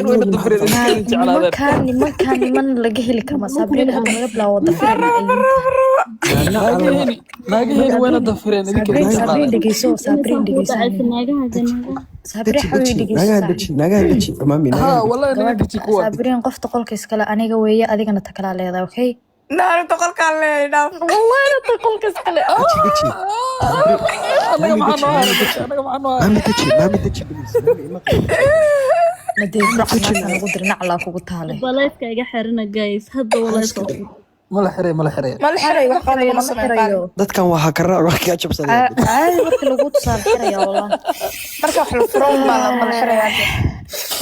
وين الضفرين اللي على هذا niman laga heli kama sabriin hal laga bilaabo dafreen naagaheen وين الضفرين sabriin dhageyso sabriin dhageyso ها والله انا دجي كوا sabriin qofta qolka iskale aniga weeye adigana ta kala leedahay okay نار تقول كان لينا والله انا ta qolka iskale انا معنا madee ruuxa ugu dirna cala kugu taalay baleefka iga xirina guys hadda walaasho ما حري ما الحري wax qado ma sameeyo dadkan waxa ka raac wax ka jabsaday caadi waqti lagu tusaal xiraya wallah marka wax la furo ma la xiraya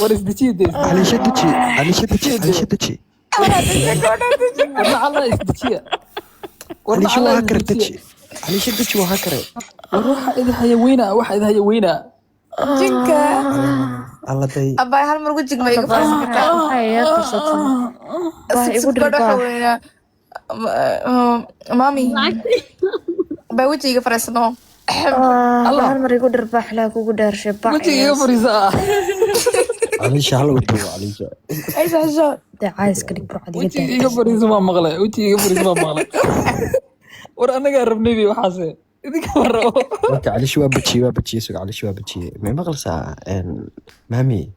ورس دجي علي شدتي والله الله يدجي علي شو هكرتي علي شدتي وهكره وروح اذا هي وينه واحد هي وينه jinka الله داي abay hal mar wajig ma iga farsan kartaa ay tusatay baa igu dhirba mami baa wajiga farsano Allah hal mar igu dhirbaax la kugu dhaarshay baa وجهي فريزه علي شحال وتو علي ay saxo عايز كلك بروح عادي وجهي فريزه ما مغلى وجهي فريزه ما مغلى ور انا قربني بي وحاسه idinka waro marka علي شو بتشي سوق علي شو بتشي ما مغلسه ان مامي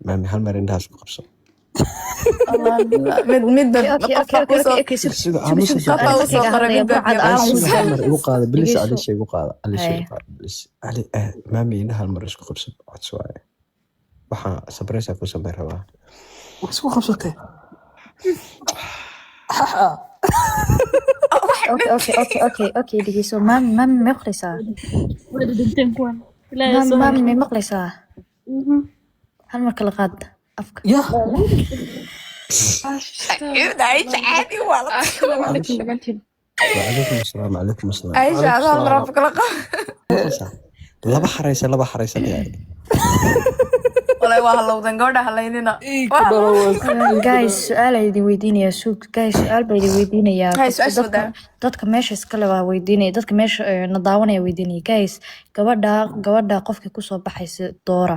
هل مرين هاش قبصه mid اوكي وقاعد بلش على شيء وقاعد على شيء بلش علي مامي انها المره اسكو قبصه عاد سواي waxa sabraysa ku sameeyay واسكو خبصته اوكي دقيقة مامي ما يخلصها wada dhinteen kuwan مامي ما يخلصها هل مرك الغد أفكار يا عيش عادي والله وعليكم السلام عيش هذا مرافق لقى laba xareysan والله والله ودن قودا هليننا guys سؤال idin weydiinaya suug guys su'aal bay idin weydiinaya هاي سؤال سودا dadka meesha iskale waa weydiinaya dadka meesha na daawanaya weydiinaya guys gabadha qofkii ku soo baxaysa doora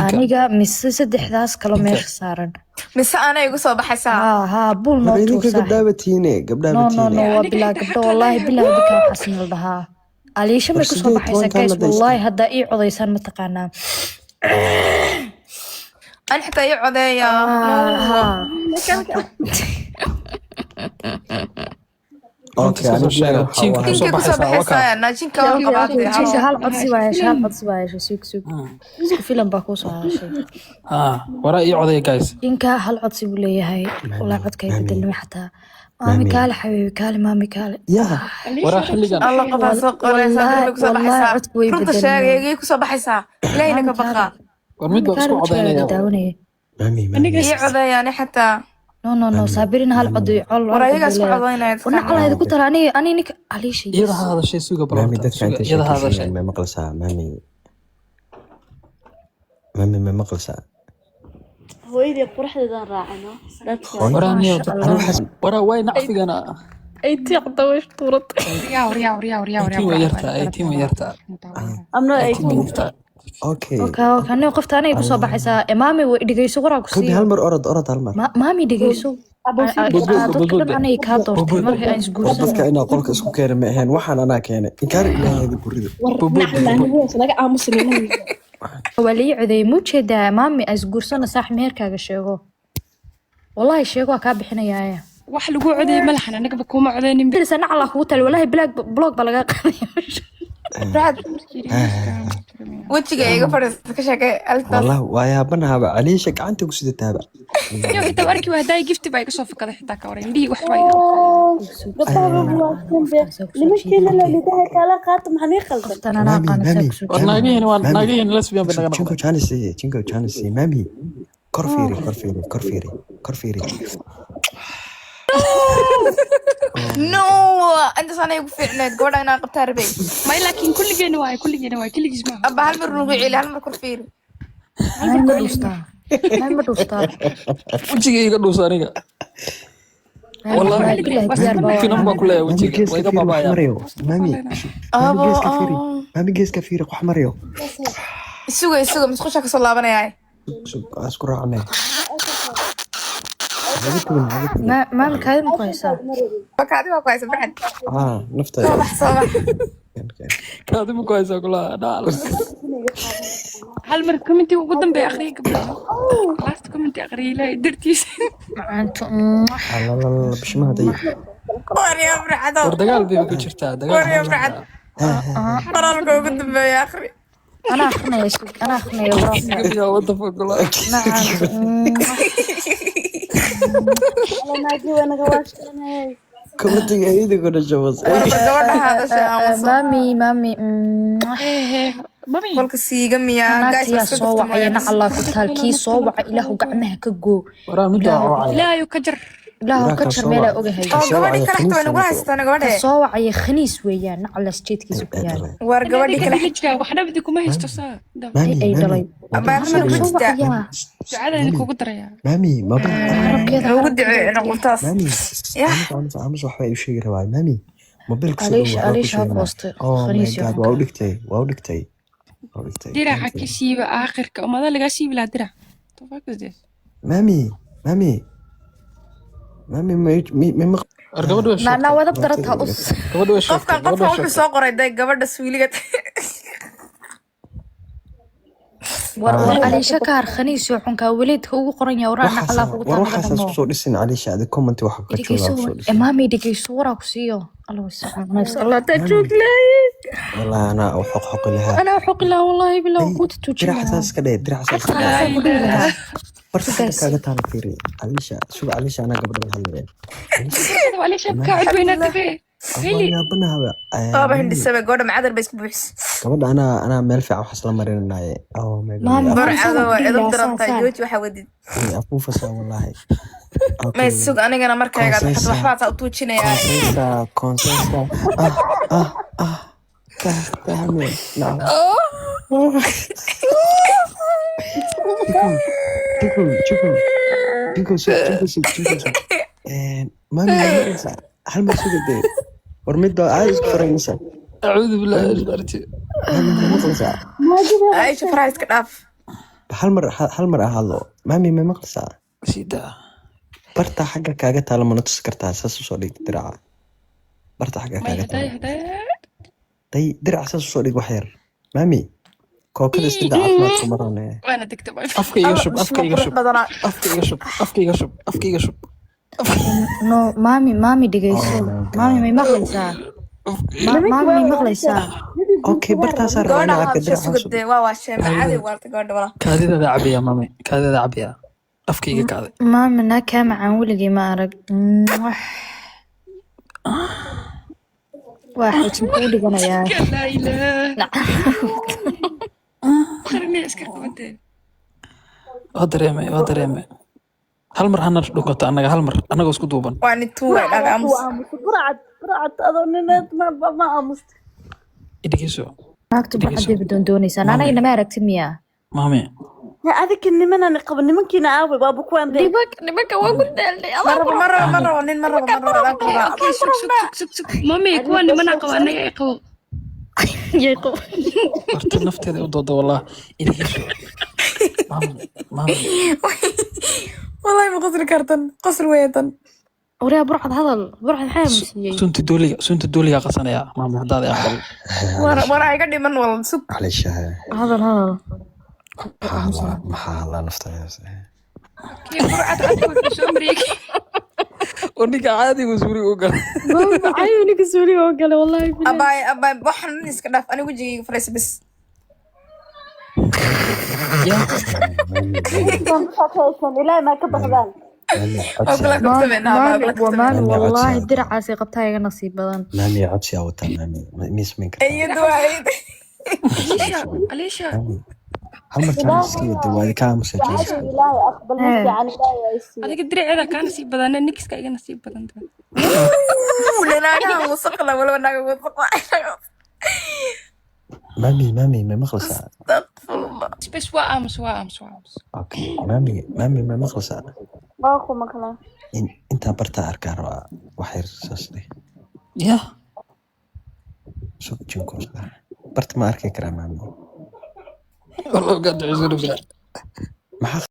aniga mise saddexdaas kale meesha saaran mise ana igu soo baxaysaa ha bul noo tuusaa gabdhaabatiine no waa bilaa gabdho wallahi bilaa dika xasin lahaa aliisha ma ku soo baxaysa guys wallahi hadda ii codeysaan ma taqaanaa أنا حتى يقعد يا اوكي انا جينك كسب حسان جينك هل عطسي وايش سوق اسكو فيلم باكوس شيء وراي عودي جايز جينك هل عطسي وليهي والله عدك يبدل حتى مامي كاله حبيبي كاله مامي كاله يا ورا خليقان الله قفا سوق ريسا كسب حسان runta sheegay ku soo baxaysaa ilayna ka baqa ورميد بسكو عودينيا مامي ii codeeyaan xataa no sabirin hal cod warayaga isku codeynayaan ونعلى كنت أنا نك علي شيء يدا هذا الشيء سوق مامي برا دك يدا هذا الشيء ما مقلسها مامي ما مقلسها hooyadii quruxdeedan raacano وراني ورا وين نعفي انا ay tiiqda way tuurad تيم ويرتا تيم ويرتا amno ay اوكي كان قفت أنا يبصوا بحسا مامي ودقيسو وراك خذي هالمر أرد هالمر مامي دقيسو أنا يكادر مرة أنس جوز dadka ina qolka isku keenay ma ahayn waxaan anaa keenay inkaar ilaahay guriga ولي عذي موجة مامي أنس جورسنا صح ميركا شيء والله شيء كاب حنا يايا wax lagu codeeyay malahan anaga ba kuma codeynin بس أنا على خوتل والله بلوك بلغا wajiga iga fadhiista ka sheekay alta والله ويا بنها علي شك عنك وسدتها بقى iyo inta arki waa day gift bay ka soo fakaday xitaa ka waran indhihi wax bay nimankeena la lidaha kala qaat maxay qaldan أنا قانا ناقين لسبيان بنغنا جينكو جانسي مامي كرفيري no anta sana igu fiicneed gabadha inaan qabtaa rabay may laakiin kulligeena waa kulligiis ma abba hal mar ruugu celi hal mar kurfiir ما دوستا وجهي يقدو سانيغا والله في نمبر كله وجهي ويغا بابايا مامي جيس كفيري وحمريو isuga misqusha ka soo laabanayay سوق اسكو راعنا maami kaadi ma ku haysaa bakaadi waa ku haysa baxad نفطي صباح kaadi ma ku haysaa kulaha dhaal hal mar commenti ugu dambeeya akhriya gabdhaha last commenti akhriya ilaahay dartiisa macaanto لا لا لا مش ما هدي warya farxado war dagaal bay ku jirtaa dagaal warya farxad qoraalka ugu dambeeya akhri anaa akrinaya waraasa gabiga wada fogla macaanto كنت قاعد كنا جوز gabadha hadasha maami mami qolka siiga miyaa naagtiyaa soo wacaya nacalaa ku taal kii soo waca ilaahu gacmaha ka goo waraa midda wacay ilaahayu ka jar ilaahu ka jar meelaa ogahay oo gabadhii kale xigta way nagu haystaan gabadhe soo wacaya khaniis weeyaan nacala jeedkiisa ku yaala war gabadhii kale jira waxna bidi kuma haysto saa ay dhalay abaarman ugu soo jirtaa wacaya ducadayna kugu daraya مامي ما rabkeeda ugu duceeyo noqotaas مامي يا. عمس waxba ay sheegi rabaa mami mobilka Aliisha poostay khaniis iyo waa dhigtay diraca ka siiba aakhirka umada laga siibi laa dirac tofakisdes mami ma war gabadha way na wadab darata us gabadha way qofkan qofka wuxuu soo qoray day gabadha swiiliga war Aliisha kaar khaniis iyo xunka waleedka ugu qoran yahay waraa nacala ugu waxaas isku soo dhisin Aliisha adi comment waxa ka jooga maami dhigayso waraa ku siiyo الله يسامحك الله تجوك لي والله انا حق لها انا حق لها والله بالله كنت تجوك درع اساس كده درع اساس برتك كاغا تانا فيري عليش انا قبل هالليل عليش قاعد بين تبي يا بنها baba hindhisaba gabadha macadar bay isku buuxis قبل انا ميل فيع wax la marinay oo Mama. barcado waa edab daranta jooji waxa wadid ابو فسا والله ma sug anigana markayga waxba u tuujinaya كونسنسا فهمي نعم شوفوا مامي هل ما سويت ورميد عايز فرنسا أعوذ بالله من الشيطان Aisha faraha iska dhaaf hal mar ahado mami ma maqlaysaa sida barta xagga kaaga taala mana tusi kartaa saas usoo dhig diraca barta xagga kaaga taala day diraca saas usoo dhig wax yar mami kookada sida caafimaadku marane وانا تكتب afka iga shub afka iga shub afka iga shub afka iga shub afka iga shub no maami dhigayso maami may maqlaysaa maami may maqlaysaa okay bartaas aragna arka diraca sugade waa waa sheema caadi waarta gabadha wala kaadida cabiya mami kaadida cabiya afka iga kaaday maami na ka macaan weligii ma arag واحد شنو dhiganayaa لا اله خرني اسكت انت waa dareemay hal mar hana dhukato annaga isku duuban waa ni tuuray dhaga amus burcad adoo nineed ma aamusta idhigiso naagtu bacadii doonaysaa anaga inama aragtid miyaa maami adika nimanaan qaba nimankiina aaway waaba kuwaan dee nimanka waa ku daalnay maraba nin maraba سك مامي كوان من قوا انا يقوا yeeqo horta nafteeda u dooda wallah idhigiso maami wallahi ma qasri kartan qasr weedan وريا برعد حامسيي sunta dooliga qasanaya maami hadaad aqbal war ay ka dhiman wal sug عليش هذا maxaa la naftayaa كيف برعد عندك شو امريكي oniga caadi uu suuri u galay ماما عيونك سوري وقال والله بالله abay waxan iska dhaaf anigu wajigayga farays bis ilaahay maa ka baqdaan مامي والله درعاسي قبتها يا نصيب بدن مامي عطسي او مامي ميس منك ayadu waayid عليش هل مرة مسكين الدوالي كان مسكين ilaahay aqbal ma fiican ilaahay ay siiyo هذيك الدرع هذا كان نصيب بدن نكس كاي نصيب بدن leenaga wasaqla wala naga wasaqla مامي ما مخلصة بس وامس اوكي مامي ما مخلصة waa ku maqlaan انت برتا اركار وحير ساسدي ya شوف جنكو برت ما اركي كرا مامي والله قاعد عزور maxaa